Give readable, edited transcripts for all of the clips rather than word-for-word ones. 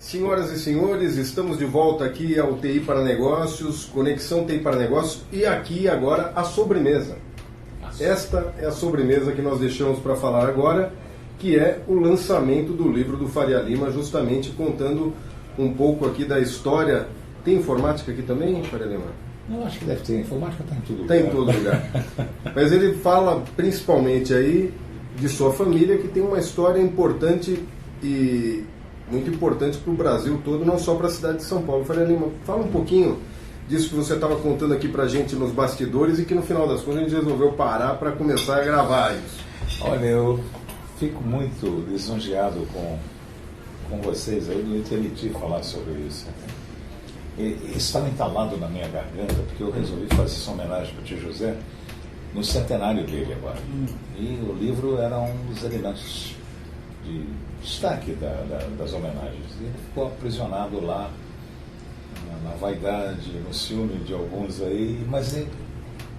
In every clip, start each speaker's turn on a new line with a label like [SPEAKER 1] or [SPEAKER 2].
[SPEAKER 1] Senhoras e senhores, estamos de volta aqui ao TI para Negócios, Conexão TI para Negócios, e aqui agora a sobremesa. Esta é a sobremesa que nós deixamos para falar agora, que é o lançamento do livro do Faria Lima, justamente contando um pouco aqui da história. Tem informática aqui também, Faria Lima?
[SPEAKER 2] Eu acho que deve ter. Informática está em todo
[SPEAKER 1] lugar. Está em todo lugar. Mas ele fala principalmente aí de sua família, que tem uma história importante e muito importante para o Brasil todo, não só para a cidade de São Paulo. Faria Lima, fala um pouquinho disso que você estava contando aqui para a gente nos bastidores e que no final das contas a gente resolveu parar para começar a gravar isso.
[SPEAKER 2] Olha, eu fico muito lisonjeado com vocês aí do Iteliti falar sobre isso. Isso estava entalado na minha garganta porque eu resolvi fazer essa homenagem para o tio José no centenário dele agora. E o livro era um dos elementos de destaque das homenagens. E ele ficou aprisionado lá na vaidade, no ciúme de alguns aí, mas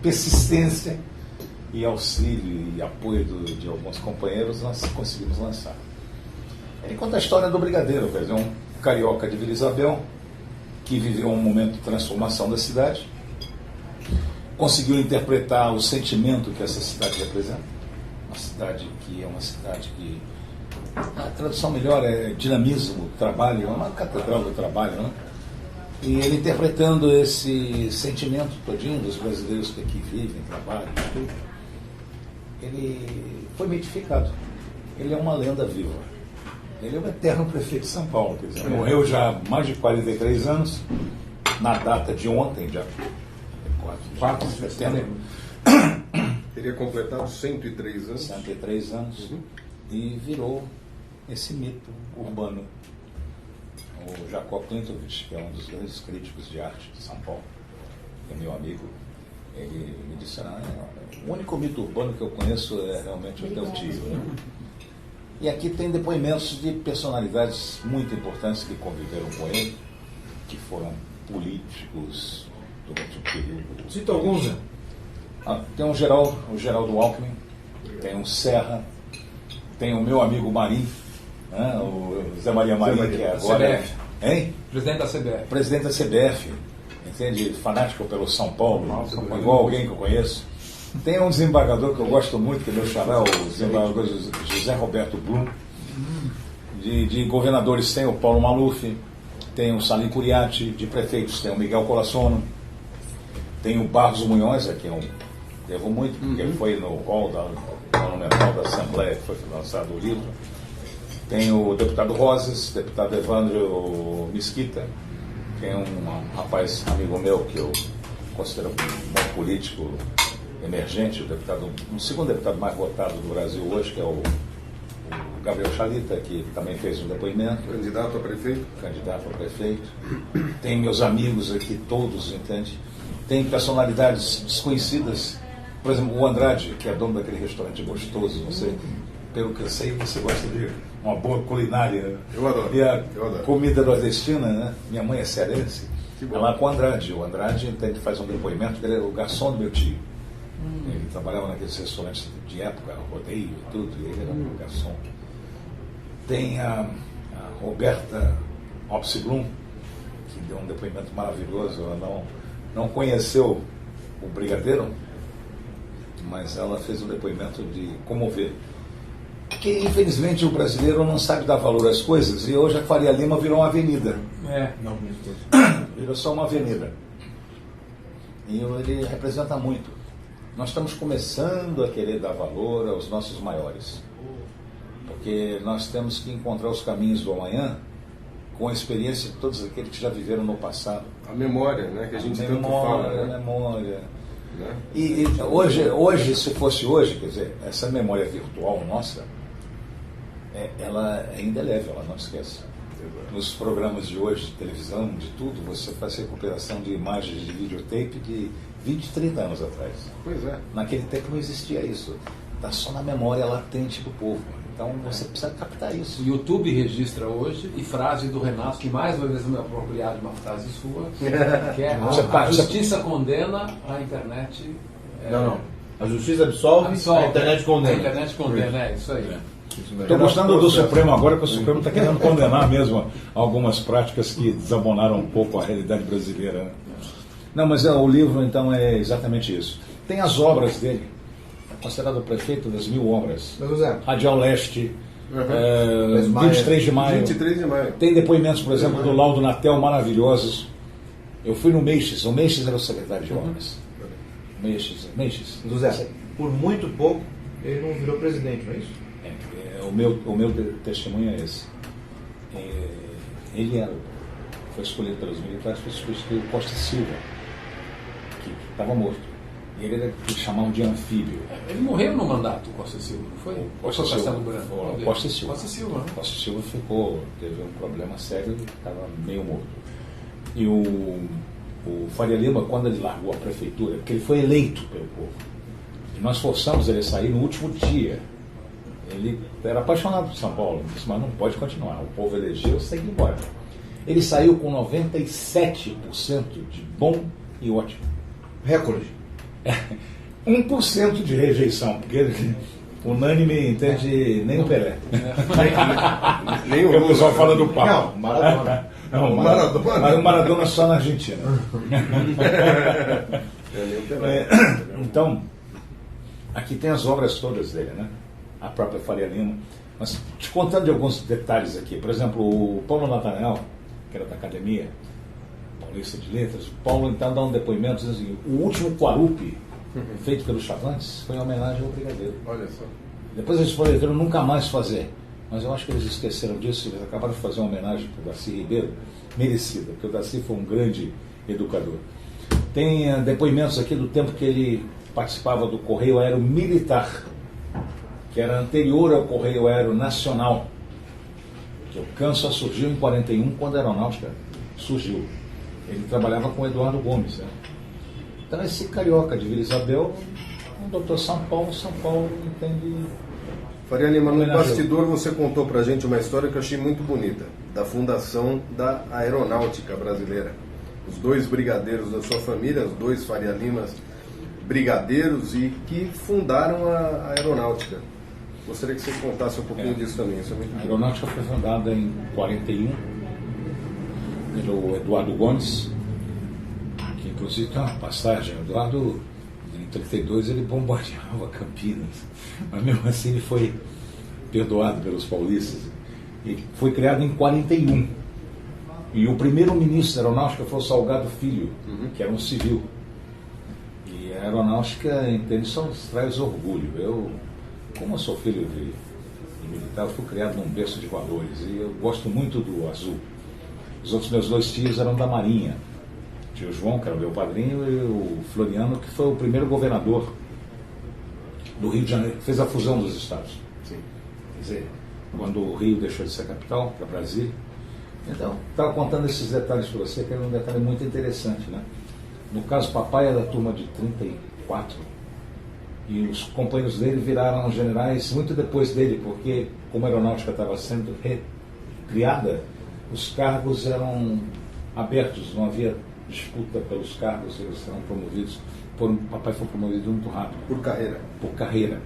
[SPEAKER 2] persistência e auxílio e apoio de alguns companheiros nós conseguimos lançar. Ele conta a história do Brigadeiro, quer dizer, um carioca de Vila Isabel que viveu um momento de transformação da cidade, conseguiu interpretar o sentimento que essa cidade representa, uma cidade que é uma cidade que, a tradução melhor é dinamismo, trabalho, é uma catedral do trabalho, né? E ele interpretando esse sentimento todinho dos brasileiros que aqui vivem, trabalham, tudo, ele foi mitificado. Ele é uma lenda viva. Ele é o eterno prefeito de São Paulo, quer dizer, morreu já há mais de 43 anos, na data de ontem, já 4 de setembro.
[SPEAKER 1] Teria completado 103 anos.
[SPEAKER 2] 103 anos. E virou esse mito urbano. O Jacob Klintovich, que é um dos grandes críticos de arte de São Paulo, é meu amigo, ele me disse, o único mito urbano que eu conheço é realmente o teu tio. Né? E aqui tem depoimentos de personalidades muito importantes que conviveram com ele, que foram políticos durante o período.
[SPEAKER 3] Cita alguns, né?
[SPEAKER 2] Tem o Geraldo Alckmin, tem o Serra, tem o meu amigo Marim, né? O Zé Maria Marim, que é agora...
[SPEAKER 3] CBF.
[SPEAKER 2] Hein?
[SPEAKER 3] Presidente da CBF.
[SPEAKER 2] Presidente da CBF, entende? Fanático pelo São Paulo, igual alguém que eu conheço. Tem um desembargador que eu gosto muito, que é meu xará, o desembargador José Roberto Blum. De governadores tem o Paulo Maluf, tem o Salim Curiati, de prefeitos tem o Miguel Colassono, tem o Barros Munhoz, que é um... Devo muito, porque ele foi no hall monumental da Assembleia, que foi lançado o livro. Tem o deputado Rosas, deputado Evandro Mesquita, que é um rapaz amigo meu, que eu considero um bom político emergente, o segundo deputado mais votado do Brasil hoje, que é o Gabriel Chalita, que também fez um depoimento.
[SPEAKER 1] Candidato a prefeito?
[SPEAKER 2] Candidato a prefeito. Tem meus amigos aqui, todos, entende? Tem personalidades desconhecidas. Por exemplo, o Andrade, que é dono daquele restaurante gostoso, não sei, pelo que eu sei, você gosta de uma boa culinária.
[SPEAKER 1] Eu adoro.
[SPEAKER 2] E a comida nordestina, né? Minha mãe é cearense. Ela com o Andrade. O Andrade entende, faz um depoimento, que ele é o garçom do meu tio. Ele trabalhava naqueles restaurantes de época, rodeio e tudo, e ele era um garçom. Tem a Roberta Opsi-Blum, que deu um depoimento maravilhoso. Ela não conheceu o Brigadeiro, mas ela fez um depoimento de comover. Porque, infelizmente, o brasileiro não sabe dar valor às coisas, e hoje a Faria Lima virou uma avenida. Virou só uma avenida. E ele representa muito. Nós estamos começando a querer dar valor aos nossos maiores. Porque nós temos que encontrar os caminhos do amanhã com a experiência de todos aqueles que já viveram no passado.
[SPEAKER 1] A memória, né? Que a gente tanto fala.
[SPEAKER 2] Né? A memória. Né? E hoje, se fosse hoje, quer dizer, essa memória virtual nossa, ela é indelével, ela não esquece. Nos programas de hoje, de televisão, de tudo, você faz recuperação de imagens de videotape de 20, 30 anos atrás.
[SPEAKER 1] Pois é.
[SPEAKER 2] Naquele tempo não existia isso. Está só na memória latente do povo. Então você precisa captar isso.
[SPEAKER 3] O YouTube registra hoje, e frase do Renato, que mais uma vez eu me apropriar de uma frase sua, que é a justiça condena, a internet...
[SPEAKER 4] Não. A justiça absolve, a internet condena.
[SPEAKER 3] A internet condena, é isso aí.
[SPEAKER 2] Estou gostando do Supremo agora, que o Supremo está querendo condenar mesmo algumas práticas que desabonaram um pouco a realidade brasileira. Né? Não, mas o livro, então, é exatamente isso. Tem as obras dele, considerado o prefeito das 1000 obras. Radial Leste, 23 de maio.
[SPEAKER 1] 23 de maio.
[SPEAKER 2] Tem depoimentos, por exemplo, do Laudo Natel, maravilhosos. Eu fui no Meixes, o Meixes era o secretário de obras. Meixes.
[SPEAKER 4] José, por muito pouco, ele não virou presidente, não é isso?
[SPEAKER 2] O meu testemunho é esse. Ele foi escolhido pelos militares para substituir o Costa Silva, que estava morto. E ele era o que chamavam de anfíbio.
[SPEAKER 3] Ele morreu no mandato, o Costa Silva, não foi?
[SPEAKER 2] Costa Silva. Costa Silva, né? Costa Silva teve um problema sério e estava meio morto. E o Faria Lima, quando ele largou a prefeitura, porque ele foi eleito pelo povo, e nós forçamos ele a sair no último dia. Ele era apaixonado por São Paulo, disse, mas não pode continuar, o povo elegeu, você tem que ir embora. Ele saiu com 97% de bom e ótimo.
[SPEAKER 4] Recorde.
[SPEAKER 2] 1% de rejeição, porque unânime entende nem o Pelé. Nem o pessoal fala do Papa.
[SPEAKER 4] Não, Maradona.
[SPEAKER 2] Não, o Maradona só na Argentina. Então, aqui tem as obras todas dele, né? A própria Faria Lima. Mas te contando de alguns detalhes aqui, por exemplo, o Paulo Nathanael, que era da Academia Paulista de Letras, o Paulo então dá um depoimento, diz assim, o último Quarupi feito pelos Chavantes foi em homenagem ao Brigadeiro.
[SPEAKER 1] Olha só.
[SPEAKER 2] Depois eles prometeram nunca mais fazer, mas eu acho que eles esqueceram disso, eles acabaram de fazer uma homenagem para o Darcy Ribeiro, merecida, porque o Darcy foi um grande educador. Tem depoimentos aqui do tempo que ele participava do Correio Aéreo Militar, que era anterior ao Correio Aéreo Nacional, que o CAN só surgiu em 41, quando a aeronáutica surgiu. Ele trabalhava com o Eduardo Gomes. Né? Então esse carioca de Vila Isabel, um doutor São Paulo entende...
[SPEAKER 1] Faria Lima, no bastidor você contou pra gente uma história que eu achei muito bonita, da fundação da Aeronáutica Brasileira. Os 2 brigadeiros da sua família, os 2 Faria Limas brigadeiros e que fundaram a aeronáutica. Gostaria que você contasse um pouquinho disso também. Isso é muito
[SPEAKER 2] a aeronáutica foi fundada em 41 pelo Eduardo Gomes, que inclusive tem uma passagem. O Eduardo, em 32, ele bombardeava Campinas, mas mesmo assim ele foi perdoado pelos paulistas. Ele foi criado em 41. E o primeiro ministro da aeronáutica foi o Salgado Filho, que era um civil. E a aeronáutica, entende, só traz orgulho. Como eu sou filho de militar, eu fui criado num berço de valores e eu gosto muito do azul. Os outros meus 2 tios eram da Marinha. O tio João, que era o meu padrinho, e o Floriano, que foi o primeiro governador do Rio de Janeiro, que fez a fusão dos estados.
[SPEAKER 1] Sim.
[SPEAKER 2] Quer dizer, quando o Rio deixou de ser capital para Brasília. Então, estava contando esses detalhes para você, que era um detalhe muito interessante, né? No caso, papai é da turma de 34 e os companheiros dele viraram generais muito depois dele, porque como a aeronáutica estava sendo recriada, os cargos eram abertos, não havia disputa pelos cargos, eles eram promovidos. Papai foi promovido muito rápido.
[SPEAKER 1] Por carreira.
[SPEAKER 2] Por carreira.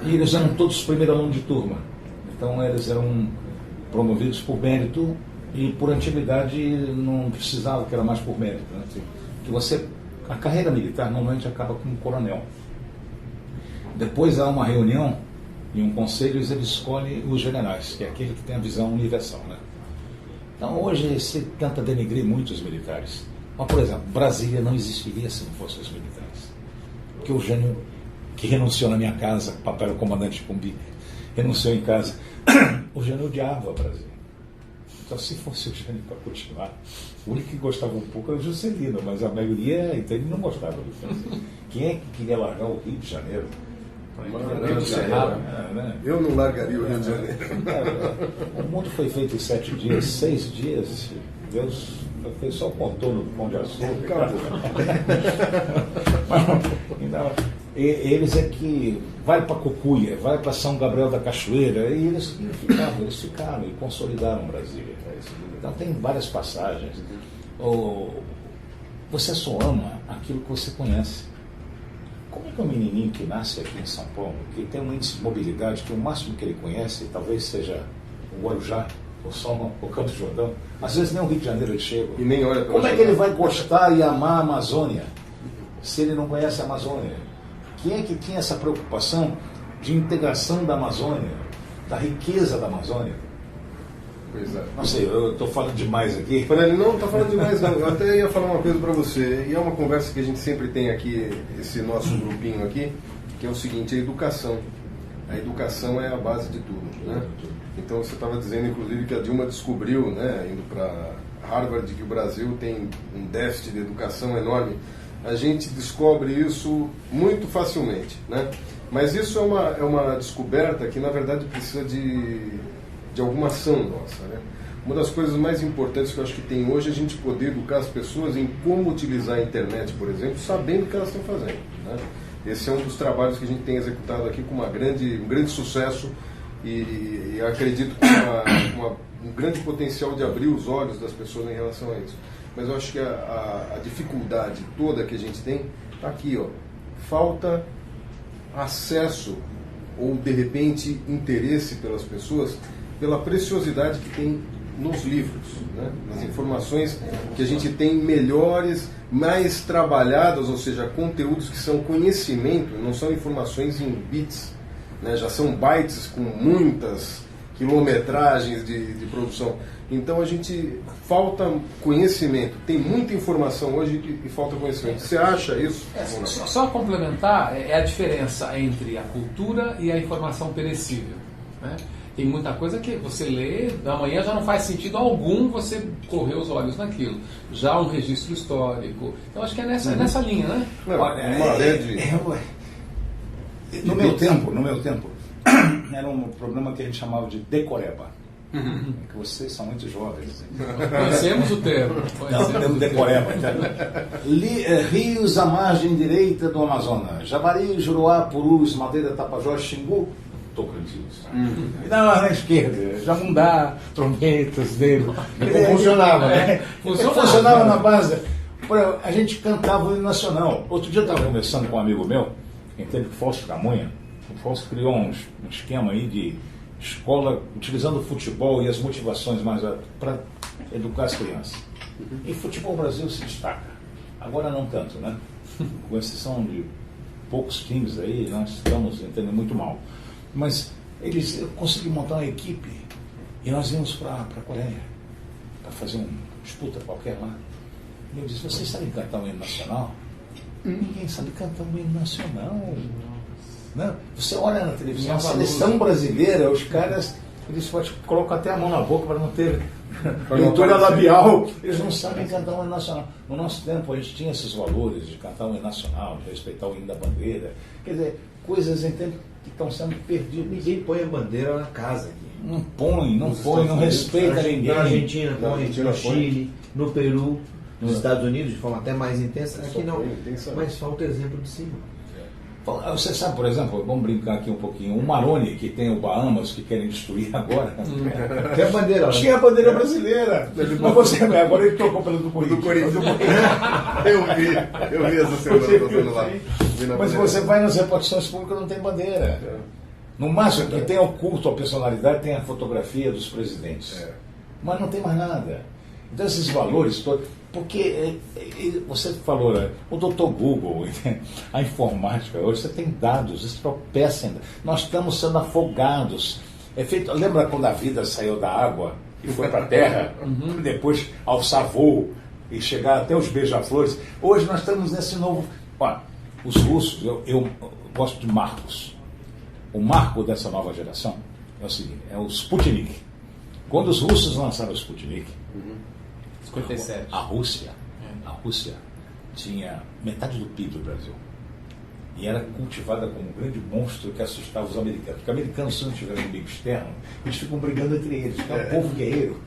[SPEAKER 2] E eles eram todos primeiro aluno de turma. Então eles eram promovidos por mérito e por antiguidade não precisava, que era mais por mérito. Né? Que a carreira militar normalmente acaba com um coronel. Depois há uma reunião e um conselho e ele escolhe os generais, que é aquele que tem a visão universal. Né? Então hoje se tenta denegrir muito os militares. Mas, por exemplo, Brasília não existiria se não fossem os militares. Porque o Jânio, que renunciou na minha casa, papai era o comandante de Cumbica, renunciou em casa, o Jânio odiava Brasília. Então, se fosse o Jânio para continuar, o único que gostava um pouco era o Juscelino, mas a maioria então, não gostava do Quem é que queria largar o Rio de Janeiro?
[SPEAKER 1] Eu não largaria o Rio de Janeiro.
[SPEAKER 2] O mundo foi feito em 7 dias, 6 dias. Deus fez só o contorno do Pão de Açúcar. Eles é que vai para Cucuia, vai para São Gabriel da Cachoeira, e eles ficaram e consolidaram Brasília. Então tem várias passagens. Você só ama aquilo que você conhece. como é que um menininho que nasce aqui em São Paulo, que tem um índice de mobilidade, que o máximo que ele conhece talvez seja o Guarujá, o Soma, o Campos do Jordão, às vezes nem o Rio de Janeiro ele chega.
[SPEAKER 1] E nem olha.
[SPEAKER 2] Como é que ele vai gostar e amar a Amazônia se ele não conhece a Amazônia? Quem é que tinha essa preocupação de integração da Amazônia, da riqueza da Amazônia?
[SPEAKER 1] Pois é.
[SPEAKER 2] Não sei, eu estou falando demais aqui.
[SPEAKER 1] Fernando, não está falando demais não. Eu até ia falar uma coisa para você, e é uma conversa que a gente sempre tem aqui, esse nosso grupinho aqui, que é o seguinte, a educação. A educação é a base de tudo, né? Então você estava dizendo, inclusive, que a Dilma descobriu, né, indo para Harvard, que o Brasil tem um déficit de educação enorme. A gente descobre isso muito facilmente, né? Mas isso é uma descoberta que, na verdade, precisa de alguma ação nossa, né? Uma das coisas mais importantes que eu acho que tem hoje é a gente poder educar as pessoas em como utilizar a internet, por exemplo, sabendo o que elas estão fazendo, né? Esse é um dos trabalhos que a gente tem executado aqui com um grande sucesso e acredito com um grande potencial de abrir os olhos das pessoas em relação a isso. Mas eu acho que a dificuldade toda que a gente tem está aqui, ó. Falta acesso ou, de repente, interesse pelas pessoas pela preciosidade que tem nos livros, né? Nas informações que a gente tem melhores, mais trabalhadas, ou seja, conteúdos que são conhecimento, não são informações em bits, né? Já são bytes com muitas quilometragens de produção. Então a gente falta conhecimento, tem muita informação hoje e falta conhecimento. Você acha isso?
[SPEAKER 3] Só complementar, é a diferença entre a cultura e a informação perecível, né? Tem muita coisa que você lê, amanhã já não faz sentido algum você correr os olhos naquilo. Já um registro histórico. Então acho que é nessa linha, né?
[SPEAKER 2] No meu tempo, era um programa que a gente chamava de decoreba. Que vocês são muito jovens.
[SPEAKER 3] Conhecemos o termo.
[SPEAKER 2] Não, o termo decoreba. Rios à margem direita do Amazonas. Javari, Juruá, Purus, Madeira, Tapajós, Xingu, Tocantins. E na esquerda, Jamundá, Trombetas, Dedo.
[SPEAKER 4] Funcionava, né?
[SPEAKER 2] Funcionava na base. A gente cantava o hino nacional. Outro dia eu estava conversando com um amigo meu, entende, Fausto Camunha. O Fausto criou um esquema aí de escola utilizando o futebol e as motivações mais para educar as crianças. E futebol Brasil se destaca. Agora não tanto, né? Com exceção de poucos times aí, nós estamos entendendo muito mal. Mas eu consegui montar uma equipe e nós íamos para a Coreia para fazer uma disputa qualquer lá. E eu disse, vocês sabem cantar um hino nacional? Ninguém sabe cantar um hino nacional. Não. Você olha na televisão, a seleção brasileira, os caras, eles colocam até a mão na boca para não ter leitura labial. Eles não sabem cantar um hino nacional. No nosso tempo a gente tinha esses valores de cantar um hino nacional, de respeitar o hino da bandeira. Quer dizer, coisas em tempo que estão sendo perdidas.
[SPEAKER 4] Ninguém põe a bandeira na casa aqui.
[SPEAKER 2] Não põe, não respeita ninguém.
[SPEAKER 4] Na Argentina põe, no Chile, no Peru, nos Estados Unidos, de forma até mais intensa. Aqui não, mas falta exemplo de cima.
[SPEAKER 2] Você sabe, por exemplo, vamos brincar aqui um pouquinho, o Maroni, que tem o Bahamas, que querem destruir agora.
[SPEAKER 4] Tem a bandeira.
[SPEAKER 2] Tinha a bandeira brasileira. Mas você, agora ele trocou pelo do Corinthians.
[SPEAKER 1] Eu vi essa semana passando lá.
[SPEAKER 2] Mas você vai nas repartições públicas, não tem bandeira. No máximo, que tem o culto à personalidade, tem a fotografia dos presidentes. Mas não tem mais nada. Então esses valores todos... Porque você falou, né, o Dr. Google, a informática, hoje você tem dados, você tropeça ainda. Nós estamos sendo afogados. Lembra quando a vida saiu da água e foi para a terra, depois alçar voo e chegar até os beija-flores? Hoje nós estamos nesse novo... Olha, os russos, eu gosto de marcos. O marco dessa nova geração é o seguinte, é o Sputnik. Quando os russos lançaram o Sputnik,
[SPEAKER 3] 57.
[SPEAKER 2] A Rússia tinha metade do PIB do Brasil. E era cultivada como um grande monstro que assustava os americanos. Porque os americanos, se não tiverem um inimigo externo, eles ficam brigando entre eles. É um povo guerreiro.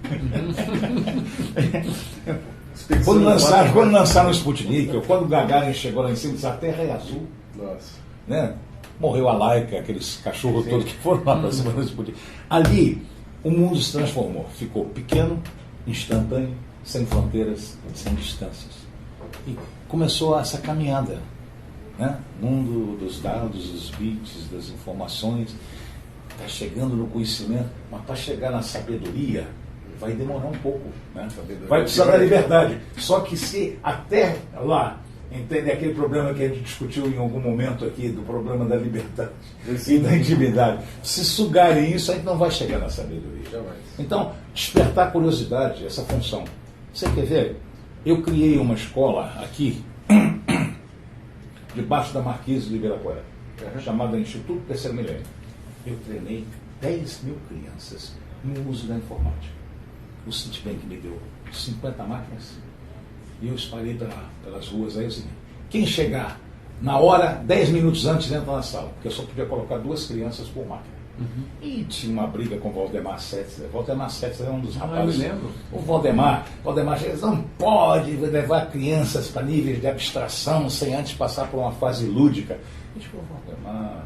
[SPEAKER 2] Quando lançaram o Sputnik, ou quando o Gagarin chegou lá em cima, a terra é azul.
[SPEAKER 1] Nossa.
[SPEAKER 2] Né? Morreu a Laika, aqueles cachorros todos que foram lá para cima do Sputnik. Ali, o mundo se transformou. Ficou pequeno, instantâneo, sem fronteiras, sem distâncias. E começou essa caminhada. né? Mundo dos dados, dos bits, das informações, está chegando no conhecimento, mas para chegar na sabedoria vai demorar um pouco, né? Vai precisar da liberdade. Só que se até lá, entende aquele problema que a gente discutiu em algum momento aqui, do problema da liberdade e da intimidade, se sugarem isso, a gente não vai chegar na sabedoria. Então, despertar curiosidade, essa função. Você quer ver? Eu criei uma escola aqui, debaixo da Marquise de Ibirapuera, chamada Instituto Terceiro Milênio. Eu treinei 10 mil crianças no uso da informática. O Citibank me deu 50 máquinas e eu espalhei pelas ruas aí assim. Quem chegar na hora, 10 minutos antes, entra na sala, porque eu só podia colocar 2 crianças por máquina. E tinha uma briga com o Valdemar Setzer. Valdemar Setzer é um dos rapazes.
[SPEAKER 3] Eu lembro.
[SPEAKER 2] O Valdemar não pode levar crianças para níveis de abstração sem antes passar por uma fase lúdica. E tipo, Valdemar,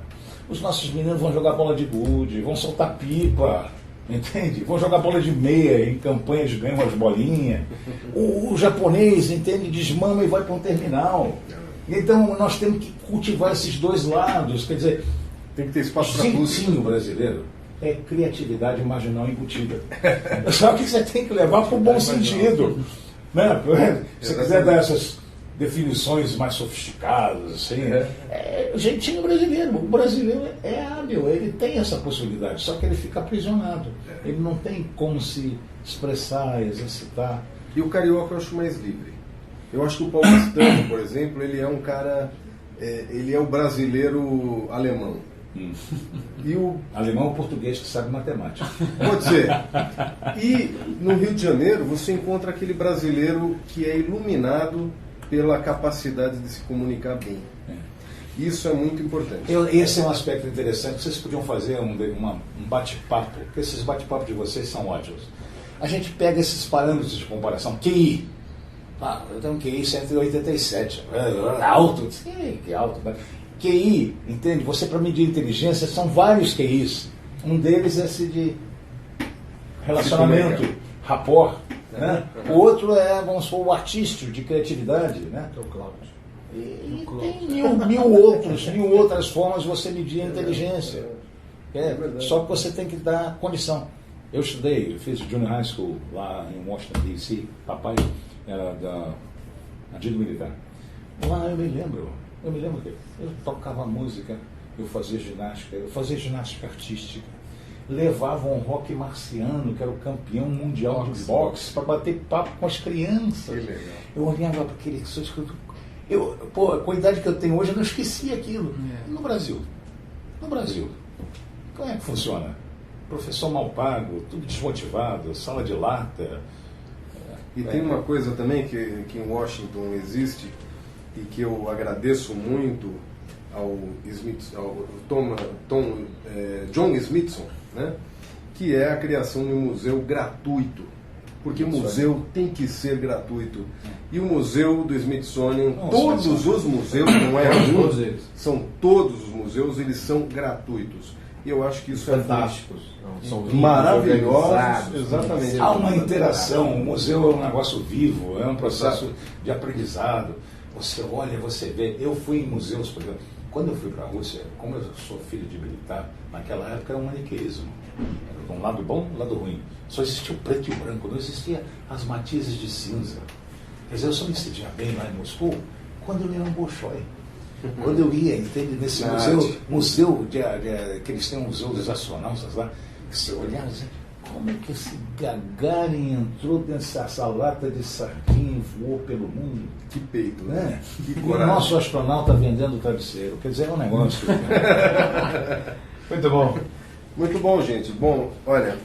[SPEAKER 2] os nossos meninos vão jogar bola de gude, vão soltar pipa, entende? Vão jogar bola de meia, em campanhas ganham umas bolinhas. O japonês, entende? Desmama e vai para um terminal. Então nós temos que cultivar esses dois lados, quer dizer,
[SPEAKER 1] tem que ter espaço para
[SPEAKER 2] tudo. O jeitinho brasileiro é criatividade marginal embutida. Só que você tem que levar para o bom sentido. Né? Se você quiser dar essas definições mais sofisticadas, assim, é o jeitinho brasileiro. O brasileiro é hábil, ele tem essa possibilidade, só que ele fica aprisionado. Ele não tem como se expressar, exercitar.
[SPEAKER 1] E o carioca eu acho mais livre. Eu acho que o paulistano, por exemplo, ele é um cara, ele é o brasileiro alemão.
[SPEAKER 2] E o alemão ou português que sabe matemática.
[SPEAKER 1] Pode ser. E no Rio de Janeiro você encontra aquele brasileiro que é iluminado pela capacidade de se comunicar bem. Isso é muito importante.
[SPEAKER 2] Esse é um aspecto interessante. Vocês podiam fazer um bate-papo, porque esses bate-papos de vocês são ótimos. A gente pega esses parâmetros de comparação. QI. Eu tenho um QI 187. Alto. Que alto. QI, entende? Você, para medir inteligência, são vários QIs. Um deles é esse de relacionamento, rapport. Né? O outro é, vamos supor, o artístico, de criatividade. Né? E tem mil outras formas de você medir a inteligência. Só que você tem que dar condição. Eu fiz Junior High School lá em Washington, D.C. Papai era da Antigo Militar. Lá eu me lembro que eu tocava música, eu fazia ginástica artística, levava um rock marciano, que era o campeão mundial de boxe, para bater papo com as crianças. Eu olhava para aquele... com a idade que eu tenho hoje, eu não esqueci aquilo. No Brasil, como é que funciona? Professor mal pago, tudo desmotivado, sala de lata.
[SPEAKER 1] E tem uma coisa também que em Washington existe, e que eu agradeço muito ao John Smithson, né? Que é a criação de um museu gratuito, porque o museu tem que ser gratuito. E o museu do Smithsonian, todos os museus, não é um, são todos os museus, eles são gratuitos. E eu acho que isso
[SPEAKER 4] fantásticos.
[SPEAKER 1] São maravilhosos. Exatamente.
[SPEAKER 2] Há uma interação, o museu é um negócio vivo, é um processo de aprendizado. Você olha, você vê. Eu fui em museus, por exemplo, quando eu fui para a Rússia, como eu sou filho de militar, naquela época era um maniqueísmo. Era um lado bom e um lado ruim. Só existia o preto e o branco, não existia as matizes de cinza. Quer dizer, eu só me sentia bem lá em Moscou quando eu ia no Bolshoi. Quando eu ia, entende, nesse museu que eles têm um museu dos astronautas lá, que você olhava e dizia, como é que esse Gagarin entrou nessa lata de sardinha e voou pelo mundo?
[SPEAKER 1] Que peito,
[SPEAKER 2] né? Que e o nosso astronauta vendendo travesseiro. Quer dizer, é um negócio.
[SPEAKER 1] Muito bom. Muito bom, gente. Bom, olha,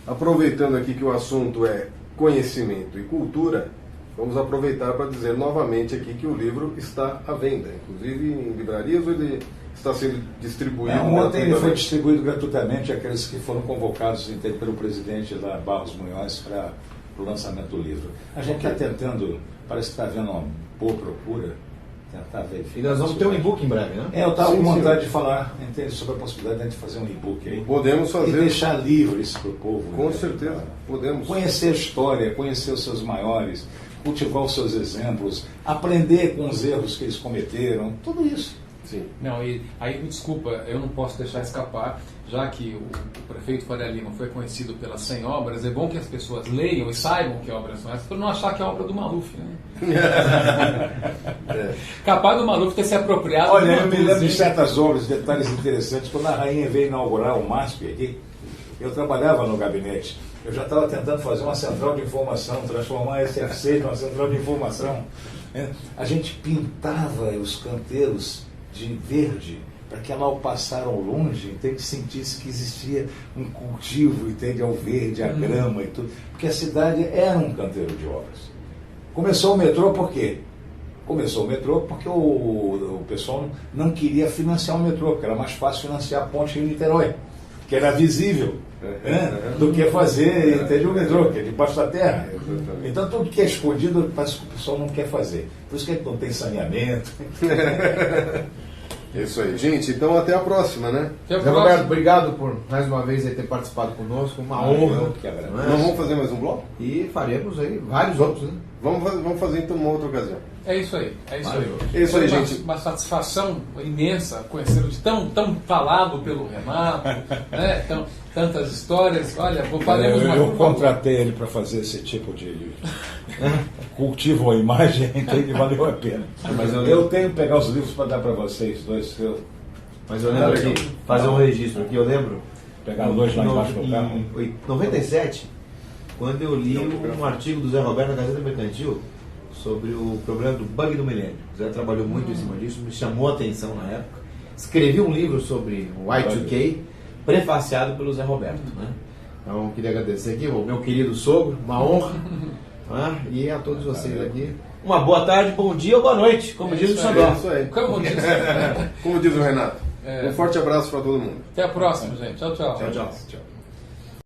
[SPEAKER 1] aproveitando aqui que o assunto é conhecimento e cultura, vamos aproveitar para dizer novamente aqui que o livro está à venda, inclusive em livrarias, ou ele está sendo distribuído?
[SPEAKER 2] Ontem ele foi distribuído gratuitamente àqueles que foram convocados pelo presidente lá, Barros Munhoz, para o lançamento do livro. A gente está tentando, parece que está havendo uma boa procura, tentar ver.
[SPEAKER 4] E nós vamos ter um e-book em breve, né?
[SPEAKER 2] Eu estava com vontade de falar, entende, sobre a possibilidade de a gente fazer um e-book aí.
[SPEAKER 1] Podemos fazer.
[SPEAKER 2] E deixar livre isso para o povo.
[SPEAKER 1] Com certeza, podemos.
[SPEAKER 2] Conhecer a história, conhecer os seus maiores, cultivar os seus exemplos, aprender com os erros que eles cometeram, tudo isso.
[SPEAKER 1] Sim.
[SPEAKER 3] Não, e aí, me desculpa, eu não posso deixar escapar, já que o prefeito Faria Lima foi conhecido pelas 100 obras, é bom que as pessoas leiam e saibam que obras são essas, para não achar que é obra do Maluf, né? Capaz do Maluf ter se apropriado.
[SPEAKER 2] Olha, eu me lembro de certas obras, detalhes interessantes. Quando a rainha veio inaugurar o MASP aqui, eu trabalhava no gabinete. Eu já estava tentando fazer uma central de informação, transformar a SFC numa central de informação. A gente pintava os canteiros de verde, para que ela, ao passar ao longe, entende, sentisse que existia um cultivo, entende, ao verde, a grama e tudo. Porque a cidade era um canteiro de obras. Começou o metrô por quê? Começou o metrô porque o pessoal não queria financiar o metrô, porque era mais fácil financiar a ponte em Niterói, que era visível, do que fazer, entende, o metrô, que é debaixo da terra. Então tudo que é escondido parece que o pessoal não quer fazer. Por isso que não tem saneamento.
[SPEAKER 1] É isso aí. Gente, então até a próxima, né?
[SPEAKER 3] Até a
[SPEAKER 4] Zé
[SPEAKER 3] próxima.
[SPEAKER 4] Roberto, obrigado por mais uma vez aí ter participado conosco, uma honra.
[SPEAKER 1] Nós vamos fazer mais um bloco?
[SPEAKER 4] E faremos aí vários outros, né?
[SPEAKER 1] Vamos fazer então uma outra ocasião.
[SPEAKER 3] É isso aí, é isso aí.
[SPEAKER 1] É isso aí,
[SPEAKER 3] Foi
[SPEAKER 1] gente.
[SPEAKER 3] uma satisfação imensa conhecê-lo de tão falado pelo Renato, né? Tantas histórias. Olha, faremos uma.
[SPEAKER 2] Eu contratei ele para fazer esse tipo de cultivo a imagem, então que valeu a pena.
[SPEAKER 4] Mas
[SPEAKER 2] eu tenho que pegar os livros para dar para vocês dois.
[SPEAKER 4] Mas eu lembro aqui, fazer um registro aqui, eu lembro.
[SPEAKER 2] Pegar dois lá embaixo do carro.
[SPEAKER 4] Em 97, quando eu li um artigo do Zé Roberto na Gazeta Mercantil sobre o problema do bug do milênio. O Zé trabalhou muito em cima disso, me chamou a atenção na época. Escrevi um livro sobre o Y2K, prefaciado pelo Zé Roberto. Né? Então, queria agradecer aqui ao meu querido sogro, uma honra. E a todos vocês aqui. Uma boa tarde, bom dia ou boa noite, como diz o Xandó.
[SPEAKER 1] Isso aí.
[SPEAKER 3] Como diz
[SPEAKER 1] o Renato. Um forte abraço para todo mundo.
[SPEAKER 3] Até a próxima, gente. Tchau, tchau.
[SPEAKER 1] Tchau.